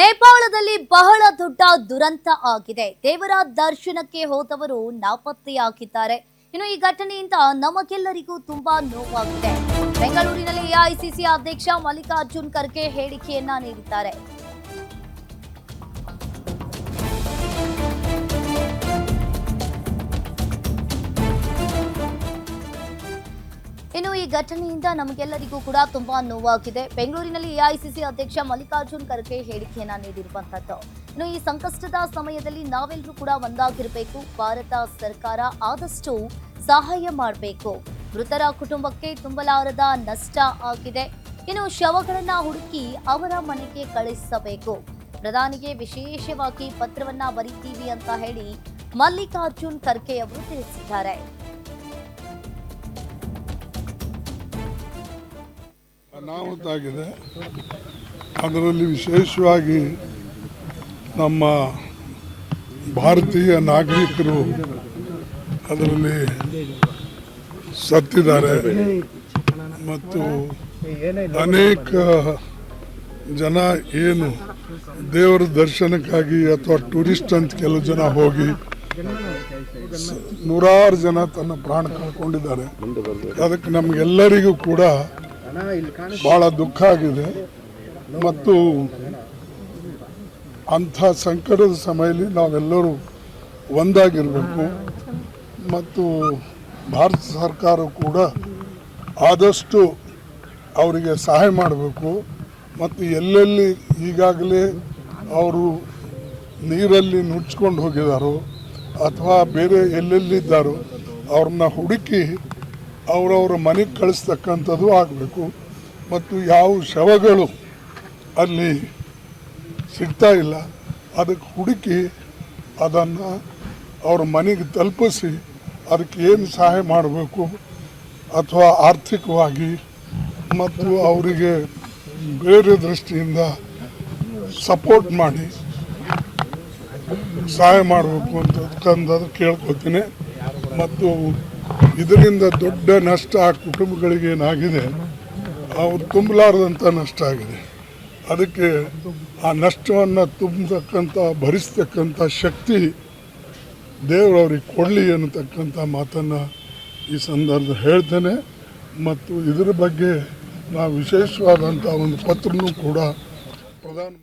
ನೇಪಾಳದಲ್ಲಿ ಬಹಳ ದೊಡ್ಡ ದುರಂತ ಆಗಿದೆ. ದೇವರ ದರ್ಶನಕ್ಕೆ ಹೋದವರು ನಾಪತ್ತೆಯಾಗಿದ್ದಾರೆ. ಇನ್ನು ಈ ಘಟನೆಯಿಂದ ನಮಗೆಲ್ಲರಿಗೂ ತುಂಬಾ ನೋವಾಗಿದೆ. ಬೆಂಗಳೂರಿನಲ್ಲಿ ಎಐಸಿಸಿ ಅಧ್ಯಕ್ಷ ಮಲ್ಲಿಕಾರ್ಜುನ್ ಖರ್ಗೆ ಹೇಳಿಕೆಯನ್ನ ನೀಡಿದ್ದಾರೆ. ಇನ್ನು ಈ ಘಟನೆಯಿಂದ ನಮಗೆಲ್ಲರಿಗೂ ಕೂಡ ತುಂಬಾ ನೋವಾಗಿದೆ. ಬೆಂಗಳೂರಿನಲ್ಲಿ ಎಐಸಿಸಿ ಅಧ್ಯಕ್ಷ ಮಲ್ಲಿಕಾರ್ಜುನ್ ಖರ್ಗೆ ಹೇಳಿಕೆಯನ್ನ ನೀಡಿರುವಂತದ್ದು. ಇನ್ನು ಈ ಸಂಕಷ್ಟದ ಸಮಯದಲ್ಲಿ ನಾವೆಲ್ಲರೂ ಕೂಡ ಒಂದಾಗಿರಬೇಕು. ಭಾರತ ಸರ್ಕಾರ ಆದಷ್ಟು ಸಹಾಯ ಮಾಡಬೇಕು. ಮೃತರ ಕುಟುಂಬಕ್ಕೆ ತುಂಬಲಾರದ ನಷ್ಟ ಆಗಿದೆ. ಇನ್ನು ಶವಗಳನ್ನ ಹುಡುಕಿ ಅವರ ಮನೆಗೆ ಕಳಿಸಬೇಕು. ಪ್ರಧಾನಿಗೆ ವಿಶೇಷವಾಗಿ ಪತ್ರವನ್ನ ಬರೀತೀವಿ ಅಂತ ಹೇಳಿ ಮಲ್ಲಿಕಾರ್ಜುನ್ ಖರ್ಗೆ ಅವರು ತಿಳಿಸಿದ್ದಾರೆ. ಅನಾಹುತಾಗಿದೆ. ಅದರಲ್ಲಿ ವಿಶೇಷವಾಗಿ ನಮ್ಮ ಭಾರತೀಯ ನಾಗರಿಕರು ಅದರಲ್ಲಿ ಸತ್ತಿದ್ದಾರೆ ಮತ್ತು ಅನೇಕ ಜನ ಏನು ದೇವರ ದರ್ಶನಕ್ಕಾಗಿ ಅಥವಾ ಟೂರಿಸ್ಟ್ ಅಂತ ಕೆಲವು ಜನ ಹೋಗಿ ನೂರಾರು ಜನ ತನ್ನ ಪ್ರಾಣ ಕಳ್ಕೊಂಡಿದ್ದಾರೆ. ಅದಕ್ಕೆ ನಮಗೆಲ್ಲರಿಗೂ ಕೂಡ ಬಹಳ ದುಃಖ ಆಗಿದೆ ಮತ್ತು ಅಂಥ ಸಂಕಟದ ಸಮಯದಲ್ಲಿ ನಾವೆಲ್ಲರೂ ಒಂದಾಗಿರಬೇಕು ಮತ್ತು ಭಾರತ ಸರ್ಕಾರ ಕೂಡ ಆದಷ್ಟು ಅವರಿಗೆ ಸಹಾಯ ಮಾಡಬೇಕು ಮತ್ತು ಎಲ್ಲೆಲ್ಲಿ ಈಗಾಗಲೇ ಅವರು ನೀರಲ್ಲಿ ನುಡ್ಸ್ಕೊಂಡು ಹೋಗಿದ್ದಾರೋ ಅಥವಾ ಬೇರೆ ಎಲ್ಲೆಲ್ಲಿದ್ದಾರೋ ಅವ್ರನ್ನ ಹುಡುಕಿ ಅವರವರ ಮನೆಗೆ ಕಳಿಸ್ತಕ್ಕಂಥದ್ದು ಆಗಬೇಕು ಮತ್ತು ಯಾವ ಶವಗಳು ಅಲ್ಲಿ ಸಿಗ್ತಾ ಇಲ್ಲ ಅದಕ್ಕೆ ಹುಡುಕಿ ಅದನ್ನು ಅವ್ರ ಮನೆಗೆ ತಲುಪಿಸಿ ಅದಕ್ಕೆ ಏನು ಸಹಾಯ ಮಾಡಬೇಕು ಅಥವಾ ಆರ್ಥಿಕವಾಗಿ ಮತ್ತು ಅವರಿಗೆ ಬೇರೆ ದೃಷ್ಟಿಯಿಂದ ಸಪೋರ್ಟ್ ಮಾಡಿ ಸಹಾಯ ಮಾಡಬೇಕು ಅಂತಕ್ಕಂಥದ್ದು ಕೇಳ್ಕೊತೀನಿ. ಮತ್ತು ಇದರಿಂದ ದೊಡ್ಡ ನಷ್ಟ ಆ ಕುಟುಂಬಗಳಿಗೆ ಏನಾಗಿದೆ ಅವ್ರು ತುಂಬಲಾರದಂಥ ನಷ್ಟ ಆಗಿದೆ. ಅದಕ್ಕೆ ಆ ನಷ್ಟವನ್ನು ತುಂಬತಕ್ಕಂಥ ಭರಿಸ್ತಕ್ಕಂಥ ಶಕ್ತಿ ದೇವರವ್ರಿಗೆ ಕೊಡಲಿ ಅನ್ನತಕ್ಕಂಥ ಮಾತನ್ನು ಈ ಸಂದರ್ಭ ಹೇಳ್ತೇನೆ. ಮತ್ತು ಇದರ ಬಗ್ಗೆ ನಾವು ವಿಶೇಷವಾದಂಥ ಒಂದು ಪತ್ರನೂ ಕೂಡ ಪ್ರಧಾನ